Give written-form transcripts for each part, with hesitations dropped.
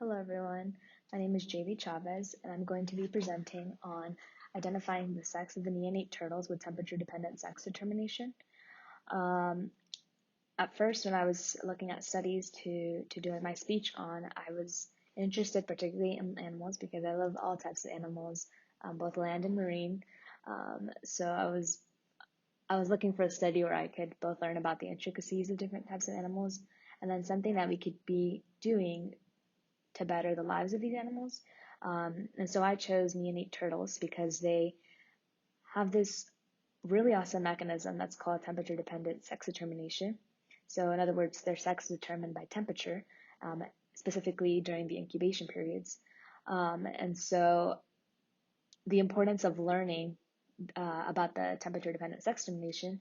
Hello everyone, my name is Jaely Chavez and I'm going to be presenting on identifying the sex of the neonate turtles with temperature-dependent sex determination. At first, when I was looking at studies to do my speech on, I was interested particularly in animals because I love all types of animals, both land and marine. So I was looking for a study where I could both learn about the intricacies of different types of animals and then something that we could be doing to better the lives of these animals. And so I chose neonate turtles because they have this really awesome mechanism that's called temperature dependent sex determination. So in other words, their sex is determined by temperature, specifically during the incubation periods. And so the importance of learning about the temperature dependent sex determination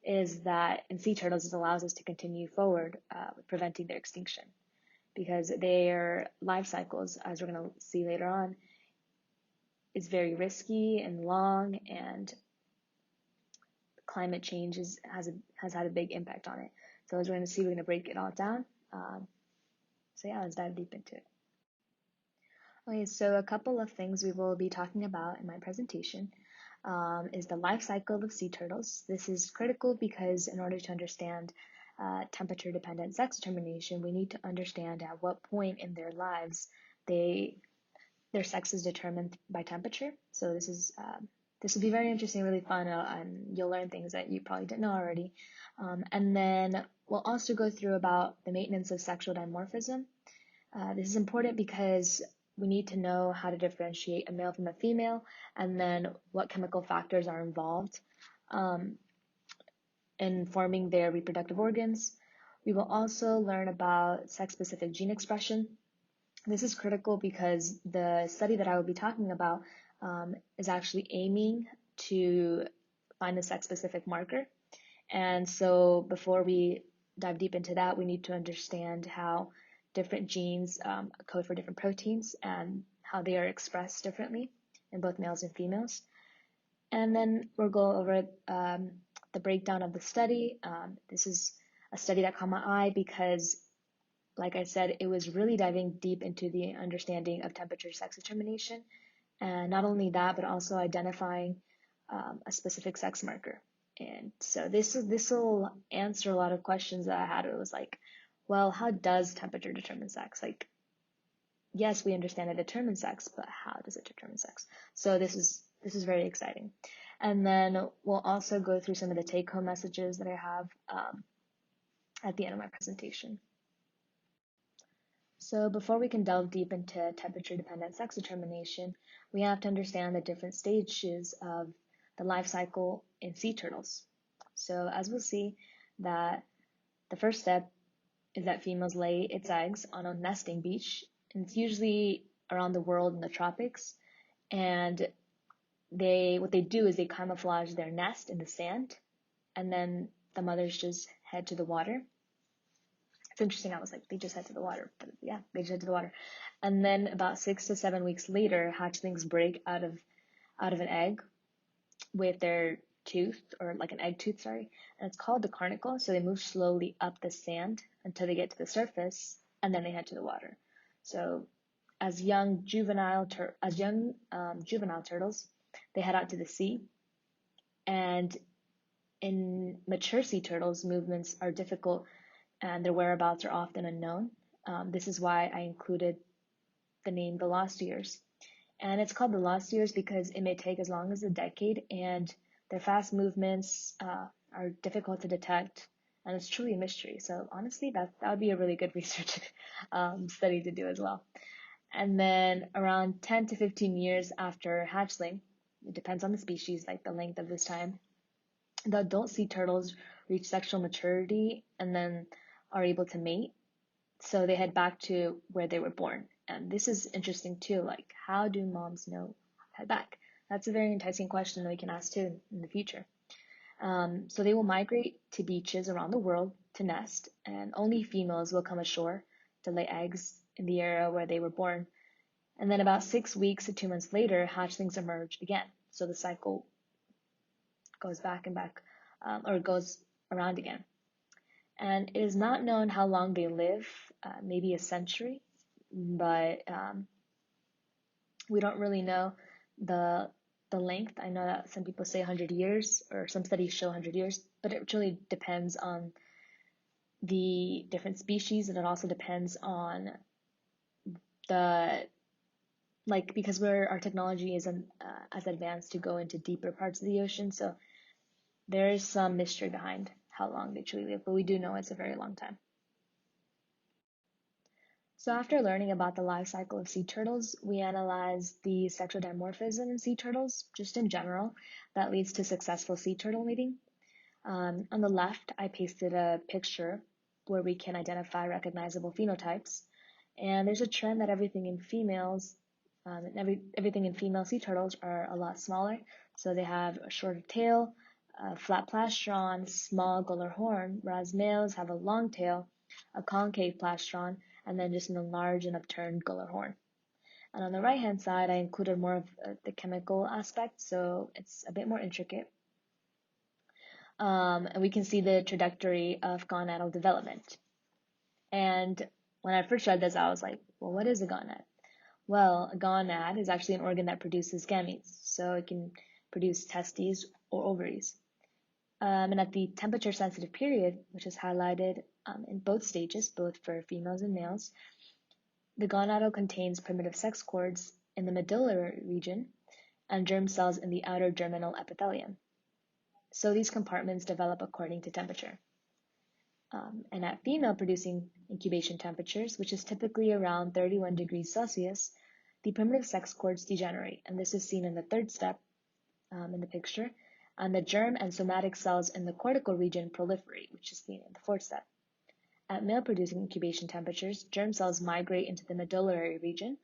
is that in sea turtles, it allows us to continue forward with preventing their extinction, because their life cycles, as we're going to see later on, is very risky and long, and climate change has had a big impact on it. So as we're going to see, we're going to break it all down. So yeah, let's dive deep into it. Okay, so a couple of things we will be talking about in my presentation is the life cycle of sea turtles. This is critical because in order to understand temperature-dependent sex determination, we need to understand at what point in their lives their sex is determined by temperature. So this will be very interesting, really fun, and you'll learn things that you probably didn't know already. And then we'll also go through about the maintenance of sexual dimorphism. This is important because we need to know how to differentiate a male from a female, and then what chemical factors are involved in forming their reproductive organs. We will also learn about sex-specific gene expression. This is critical because the study that I will be talking about is actually aiming to find a sex-specific marker. And so before we dive deep into that, we need to understand how different genes code for different proteins and how they are expressed differently in both males and females. And then we'll go over the breakdown of the study. This is a study that caught my eye because, like I said, it was really diving deep into the understanding of temperature sex determination. And not only that, but also identifying a specific sex marker. And so this will answer a lot of questions that I had. It was like, well, how does temperature determine sex? Like, yes, we understand it determines sex, but how does it determine sex? So this is very exciting. And then we'll also go through some of the take-home messages that I have at the end of my presentation. So before we can delve deep into temperature-dependent sex determination, we have to understand the different stages of the life cycle in sea turtles. So as we'll see, that the first step is that females lay its eggs on a nesting beach, and it's usually around the world in the tropics. And what they do is they camouflage their nest in the sand, and then the mothers just head to the water. It's interesting. I was like, they just head to the water, but yeah, they just head to the water. And then about 6 to 7 weeks later, hatchlings break out of an egg with their tooth, or like an egg tooth, sorry, and it's called the carnicle. So they move slowly up the sand until they get to the surface, and then they head to the water. So as young juvenile turtles, they head out to the sea, and in mature sea turtles, movements are difficult and their whereabouts are often unknown. This is why I included the name the lost years. And it's called the lost years because it may take as long as a decade, and their fast movements are difficult to detect, and it's truly a mystery. So honestly, that would be a really good research study to do as well. And then around 10 to 15 years after hatchling, it depends on the species, like the length of this time, the adult sea turtles reach sexual maturity and then are able to mate. So they head back to where they were born. And this is interesting too, like, how do moms know to head back? That's a very enticing question that we can ask too in the future. So they will migrate to beaches around the world to nest, and only females will come ashore to lay eggs in the area where they were born. And then about 6 weeks to 2 months later, hatchlings emerge again. So the cycle goes back and back, or goes around again. And it is not known how long they live, maybe a century. but we don't really know the length. I know that some people say 100 years, or some studies show 100 years, but it really depends on the different species, and it also depends on the because our technology isn't as advanced to go into deeper parts of the ocean, so there is some mystery behind how long they truly live, but we do know it's a very long time. So after learning about the life cycle of sea turtles, we analyzed the sexual dimorphism in sea turtles, just in general, that leads to successful sea turtle mating. On the left, I pasted a picture where we can identify recognizable phenotypes. And there's a trend that everything in females, everything in female sea turtles are a lot smaller. So they have a shorter tail, a flat plastron, small gular horn, whereas males have a long tail, a concave plastron, and then just an enlarged and upturned gular horn. And on the right-hand side, I included more of the chemical aspect, so it's a bit more intricate. And we can see the trajectory of gonadal development. And when I first read this, I was like, well, what is a gonad? Well, a gonad is actually an organ that produces gametes, so it can produce testes or ovaries. And at the temperature-sensitive period, which is highlighted in both stages, both for females and males, the gonadal contains primitive sex cords in the medullary region and germ cells in the outer germinal epithelium. So these compartments develop according to temperature. And at female-producing incubation temperatures, which is typically around 31 degrees Celsius, the primitive sex cords degenerate, and this is seen in the third step in the picture, and the germ and somatic cells in the cortical region proliferate, which is seen in the fourth step. At male-producing incubation temperatures, germ cells migrate into the medullary region,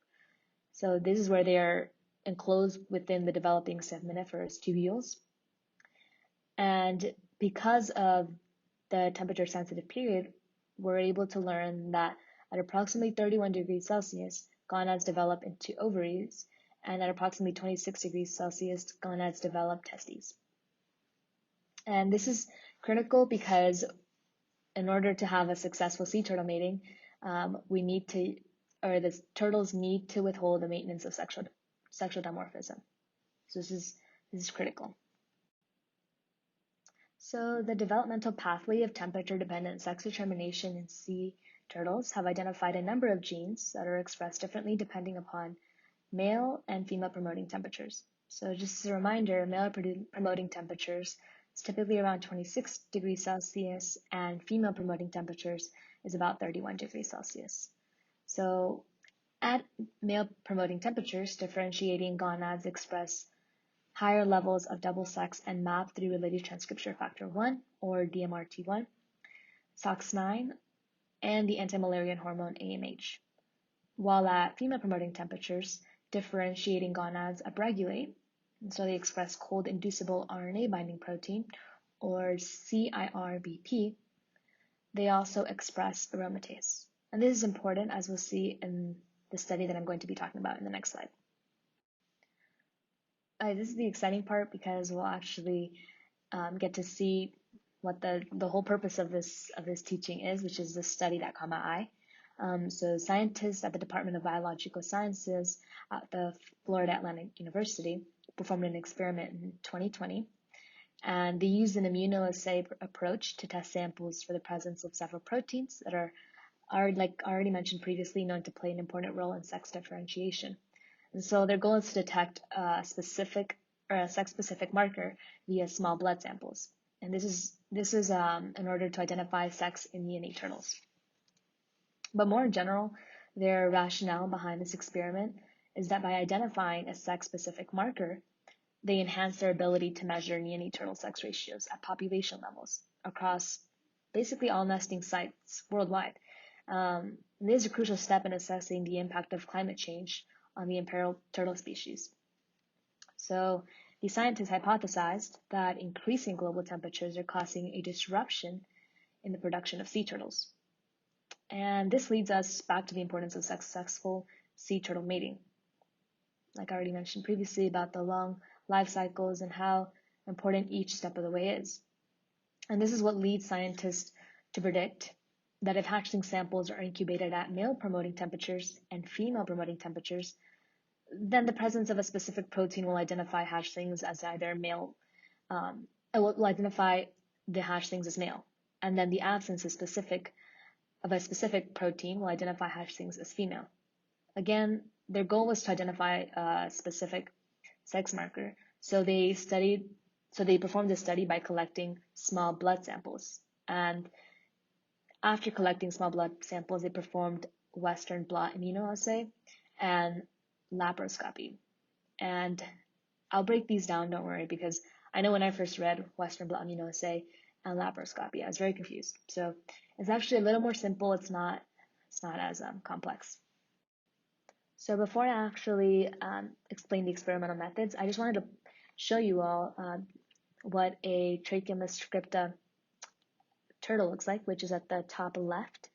so this is where they are enclosed within the developing seminiferous tubules. And because of the temperature-sensitive period, we're able to learn that at approximately 31 degrees Celsius, gonads develop into ovaries, and at approximately 26 degrees Celsius, gonads develop testes. And this is critical because in order to have a successful sea turtle mating, the turtles need to withhold the maintenance of sexual dimorphism. So this is critical. So the developmental pathway of temperature-dependent sex determination in sea turtles have identified a number of genes that are expressed differently depending upon male and female promoting temperatures. So just as a reminder, male promoting temperatures is typically around 26 degrees Celsius, and female promoting temperatures is about 31 degrees Celsius. So at male promoting temperatures, differentiating gonads express higher levels of double sex and MAP3 related transcription factor 1, or DMRT1, SOX9, and the anti-malarian hormone AMH. While at female promoting temperatures, differentiating gonads upregulate, and so they express cold inducible RNA binding protein, or CIRBP. They also express aromatase. And this is important, as we'll see in the study that I'm going to be talking about in the next slide. This is the exciting part because we'll actually get to see what the whole purpose of this teaching is, which is the study that caught my eye. So scientists at the Department of Biological Sciences at the Florida Atlantic University performed an experiment in 2020, and they used an immunoassay approach to test samples for the presence of several proteins that are like already mentioned previously, known to play an important role in sex differentiation. And so their goal is to detect a sex-specific marker via small blood samples. And this is in order to identify sex in neonate turtles. But more in general, their rationale behind this experiment is that by identifying a sex-specific marker, they enhance their ability to measure neonate turtle sex ratios at population levels across basically all nesting sites worldwide. This is a crucial step in assessing the impact of climate change on the imperiled turtle species. So the scientists hypothesized that increasing global temperatures are causing a disruption in the production of sea turtles. And this leads us back to the importance of successful sea turtle mating. Like I already mentioned previously about the long life cycles and how important each step of the way is. And this is what leads scientists to predict that if hatchling samples are incubated at male promoting temperatures and female promoting temperatures, then the presence of a specific protein will identify hatchlings as either male, it will identify the hatchlings as male. And then the absence of a specific protein will identify hatchlings as female. Again, their goal was to identify a specific sex marker. So they performed this study by collecting small blood samples. And after collecting small blood samples, they performed Western blot immunoassay and laparoscopy. And I'll break these down, don't worry, because I know when I first read Western blot immunoassay and laparoscopy, I was very confused. So it's actually a little more simple. It's not as complex. So before I actually explain the experimental methods, I just wanted to show you all what a Tracheomus scripta turtle looks like, which is at the top left.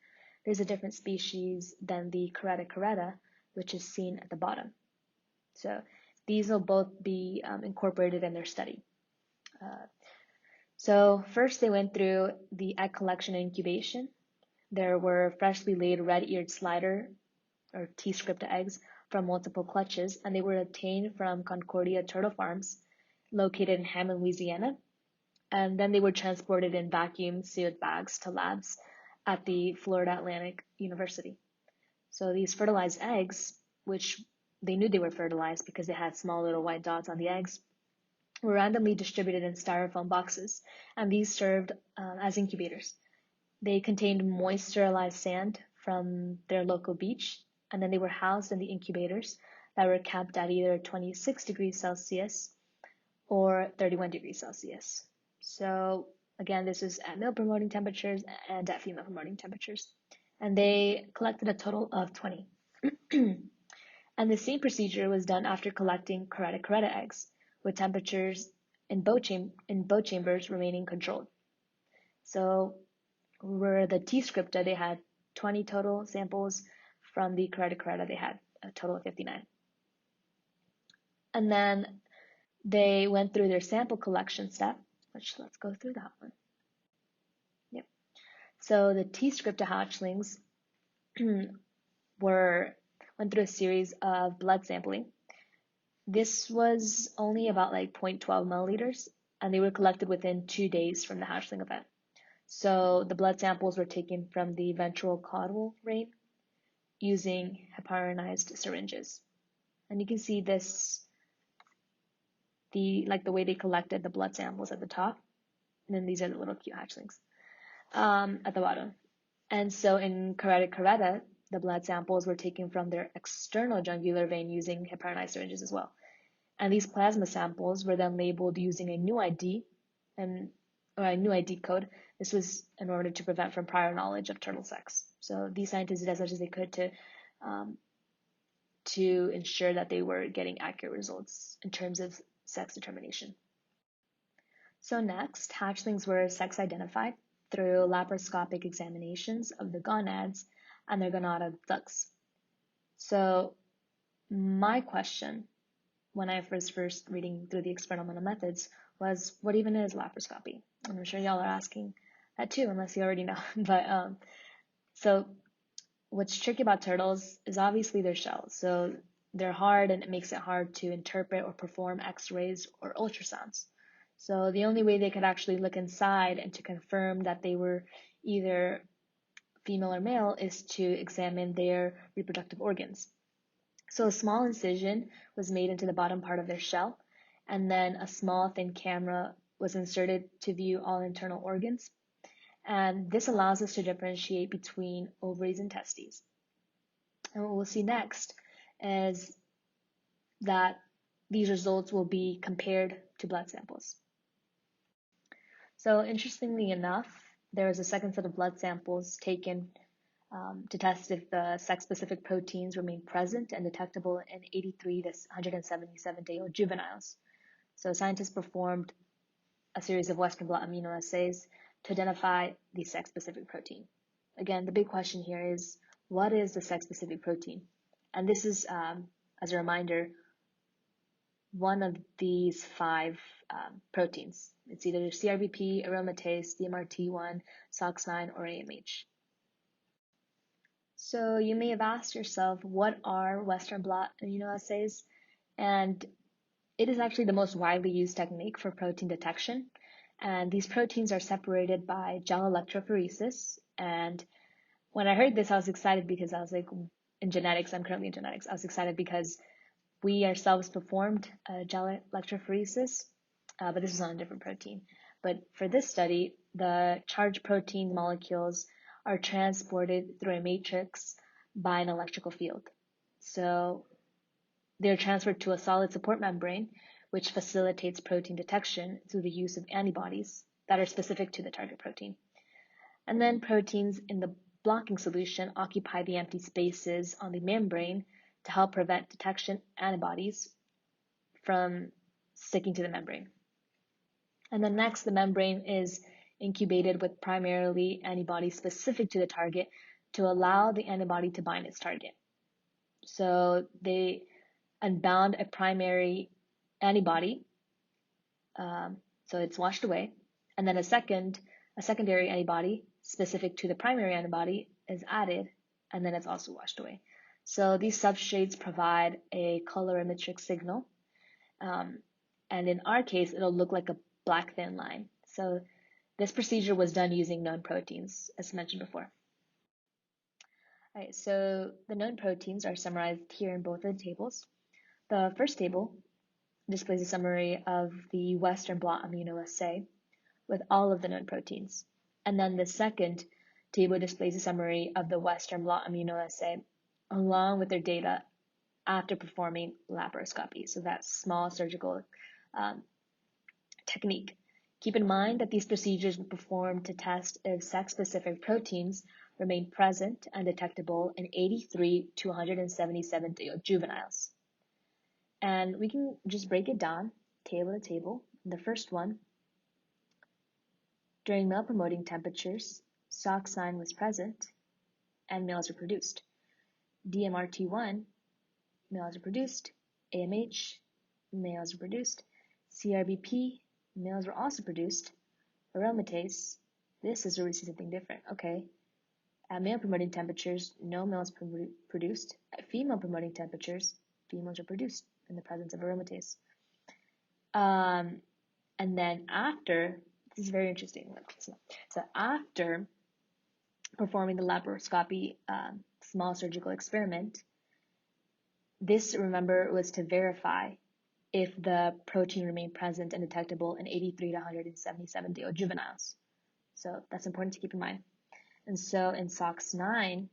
There's a different species than the caretta, which is seen at the bottom. So these will both be incorporated in their study. So first they went through the egg collection and incubation. There were freshly laid red-eared slider or T. scripta eggs from multiple clutches, and they were obtained from Concordia Turtle Farms located in Hammond, Louisiana. And then they were transported in vacuum sealed bags to labs at the Florida Atlantic University. So these fertilized eggs, which they knew they were fertilized because they had small little white dots on the eggs, were randomly distributed in styrofoam boxes, and these served as incubators. They contained moist sterilized sand from their local beach, and then they were housed in the incubators that were kept at either 26 degrees Celsius or 31 degrees Celsius. So again, this is at male promoting temperatures and at female promoting temperatures. And they collected a total of 20. And the same procedure was done after collecting caretta eggs, with temperatures in both chambers remaining controlled. So were the T. scripta, they had 20 total samples. From the caretta, they had a total of 59. And then they went through their sample collection step, which let's go through that one. Yep. So the T. scripta hatchlings went through a series of blood sampling. This was only about like 0.12 milliliters, and they were collected within 2 days from the hatchling event. So the blood samples were taken from the ventral caudal vein using heparinized syringes. And you can see this, the way they collected the blood samples at the top. And then these are the little cute hatchlings at the bottom. And so in caretta, the blood samples were taken from their external jugular vein using heparinized syringes as well. And these plasma samples were then labeled using a new ID or a new ID code. This was in order to prevent from prior knowledge of turtle sex. So these scientists did as much as they could to ensure that they were getting accurate results in terms of sex determination. So next, hatchlings were sex identified through laparoscopic examinations of the gonads and their gonadal ducts. So my question when I was first reading through the experimental methods was, what even is laparoscopy? And I'm sure y'all are asking that too, unless you already know. But so what's tricky about turtles is obviously their shells. So they're hard, and it makes it hard to interpret or perform X-rays or ultrasounds. So the only way they could actually look inside and to confirm that they were either female or male is to examine their reproductive organs. So a small incision was made into the bottom part of their shell, and then a small thin camera was inserted to view all internal organs. And this allows us to differentiate between ovaries and testes. And what we'll see next is that these results will be compared to blood samples. So interestingly enough, there was a second set of blood samples taken to test if the sex-specific proteins remain present and detectable in 83 to 177-day-old juveniles. So scientists performed a series of Western blot immunoassays to identify the sex-specific protein. Again, the big question here is, what is the sex-specific protein? And this is, as a reminder, one of these 5 proteins. It's either CRBP, aromatase, DMRT1, SOX9, or AMH. So you may have asked yourself, what are Western blot immunoassays? And it is actually the most widely used technique for protein detection. And these proteins are separated by gel electrophoresis. And when I heard this, I was excited because I was like, in genetics, I'm currently in genetics. I was excited because we ourselves performed gel electrophoresis, but this was on a different protein. But for this study, the charged protein molecules are transported through a matrix by an electrical field. So they're transferred to a solid support membrane, which facilitates protein detection through the use of antibodies that are specific to the target protein. And then proteins in the blocking solution occupy the empty spaces on the membrane to help prevent detection antibodies from sticking to the membrane. And then next, the membrane is incubated with primarily antibodies specific to the target to allow the antibody to bind its target. So they unbound a primary antibody, so it's washed away, and then a secondary antibody specific to the primary antibody is added, and then it's also washed away. So these substrates provide a colorimetric signal, and in our case, it'll look like a black thin line. So this procedure was done using known proteins, as mentioned before. All right, so the known proteins are summarized here in both of the tables. The first table displays a summary of the Western blot immunoassay with all of the known proteins. And then the second table displays a summary of the Western blot immunoassay along with their data after performing laparoscopy, so that small surgical technique. Keep in mind that these procedures were performed to test if sex-specific proteins remain present and detectable in 83 to 177 juveniles. And we can just break it down table to table. The first one, during male promoting temperatures, SOX9 was present and males were produced. DMRT1, males were produced. AMH, males were produced. CRBP, males were also produced. Aromatase, this is where we see something different. Okay, at male promoting temperatures, no males produced. At female promoting temperatures, females are produced in the presence of aromatase. And then after, this is very interesting. So after performing the laparoscopy small surgical experiment, this, remember, was to verify if the protein remained present and detectable in 83 to 177-day-old juveniles. So that's important to keep in mind. And so in SOX9,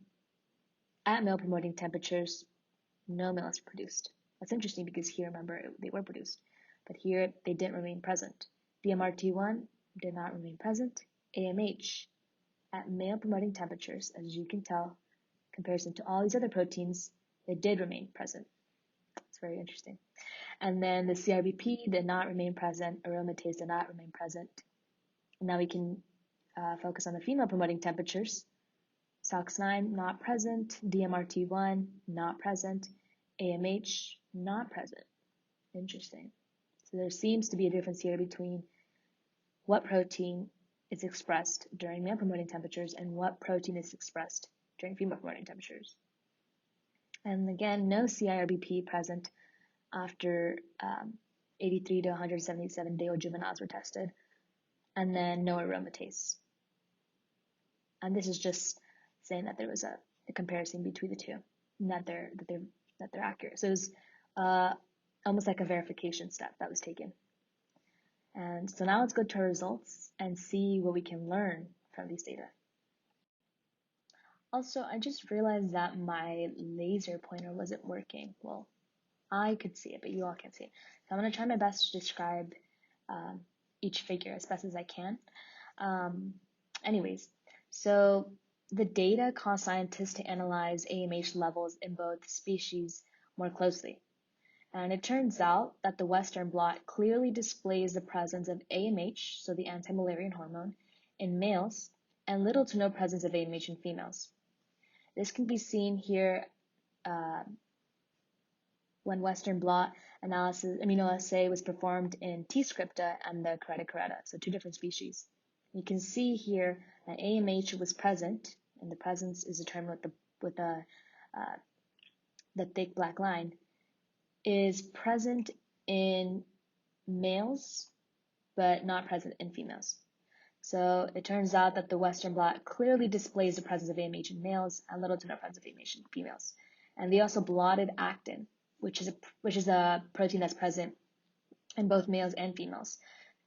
at male promoting temperatures, no males were produced. That's interesting because here, remember, they were produced. But here, they didn't remain present. DMRT1 did not remain present. AMH, at male promoting temperatures, as you can tell, in comparison to all these other proteins, it did remain present. It's very interesting. And then the CRBP did not remain present. Aromatase did not remain present. And now we can focus on the female promoting temperatures. SOX9 not present. DMRT1 not present. AMH not present. Interesting. So there seems to be a difference here between what protein is expressed during male promoting temperatures and what protein is expressed during female promoting temperatures. And again, no CIRBP present after 83 to 177-day-old juveniles were tested, and then no aromatase. And this is just saying that there was a comparison between the two, and that they're accurate. So it was almost like a verification step that was taken. And so now let's go to our results and see what we can learn from these data. Also, I just realized that my laser pointer wasn't working. Well, I could see it, but you all can't see it. So I'm going to try my best to describe each figure as best as I can. Anyways, so the data caused scientists to analyze AMH levels in both species more closely. And it turns out that the Western blot clearly displays the presence of AMH, so the anti-Müllerian hormone, in males, and little to no presence of AMH in females. This can be seen here when Western blot immunoassay was performed in T. scripta and the Caretta, so two different species. You can see here that AMH was present, and the presence is determined with the thick black line, is present in males, but not present in females. So it turns out that the Western blot clearly displays the presence of AMH in males and little to no presence of AMH in females. And they also blotted actin, which is a protein that's present in both males and females,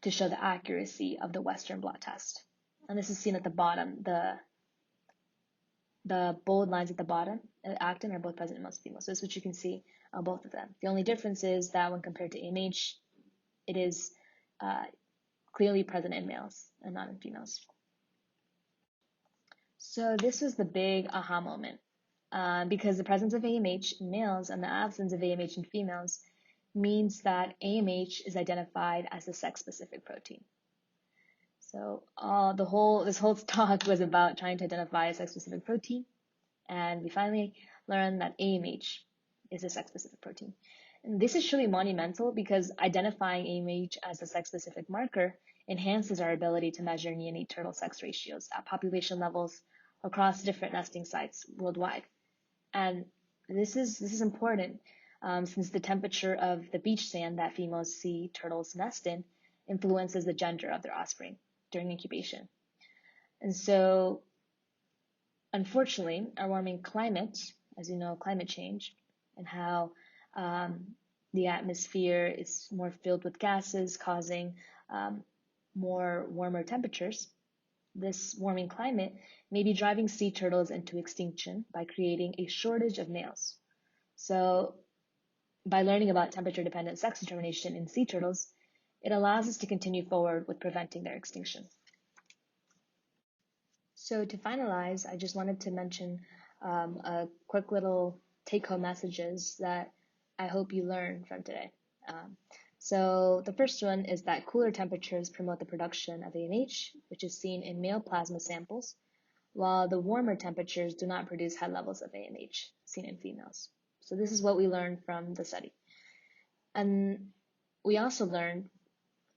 to show the accuracy of the Western blot test. And this is seen at the bottom. The bold lines at the bottom, actin, are both present in most females. So this is what you can see on both of them. The only difference is that when compared to AMH, it is clearly present in males and not in females. So this was the big aha moment, because the presence of AMH in males and the absence of AMH in females means that AMH is identified as a sex-specific protein. So this whole talk was about trying to identify a sex-specific protein, and we finally learned that AMH is a sex-specific protein. And this is truly monumental because identifying AMH as a sex-specific marker enhances our ability to measure neonate turtle sex ratios at population levels across different nesting sites worldwide. And this is important since the temperature of the beach sand that female sea turtles nest in influences the gender of their offspring during incubation. And so, unfortunately, our warming climate, as you know, climate change, and how the atmosphere is more filled with gases, causing more warmer temperatures. This warming climate may be driving sea turtles into extinction by creating a shortage of males. So, by learning about temperature-dependent sex determination in sea turtles, it allows us to continue forward with preventing their extinction. So to finalize, I just wanted to mention a quick little take-home messages that I hope you learn from today. So the first one is that cooler temperatures promote the production of AMH, which is seen in male plasma samples, while the warmer temperatures do not produce high levels of AMH, seen in females. So this is what we learned from the study. And we also learned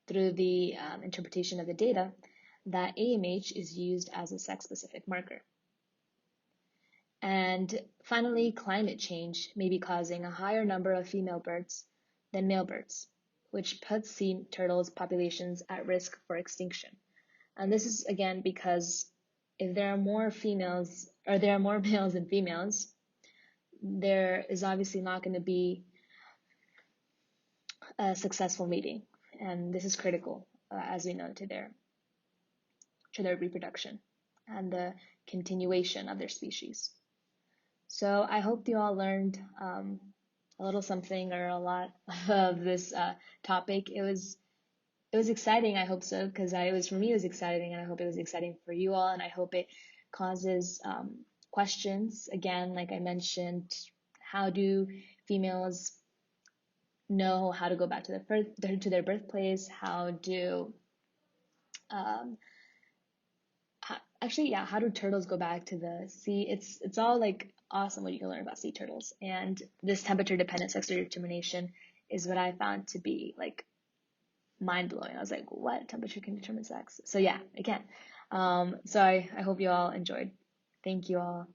through the interpretation of the data that AMH is used as a sex-specific marker. And finally, climate change may be causing a higher number of female birds than male birds, which puts sea turtles populations at risk for extinction. And this is again because if there are more females, or there are more males than females, there is obviously not going to be a successful mating. And this is critical, as we know, to their reproduction and the continuation of their species. So I hope you all learned a little something or a lot of this topic. It was exciting. I hope so, because for me it was exciting, and I hope it was exciting for you all, and I hope it causes questions. Again, like I mentioned, how do females know how to go back to their birthplace? How do how do turtles go back to the sea? It's all like awesome what you can learn about sea turtles. And this temperature dependent sex determination is what I found to be like mind blowing. I was like, what? Temperature can determine sex? So yeah, it can. So I hope you all enjoyed. Thank you all.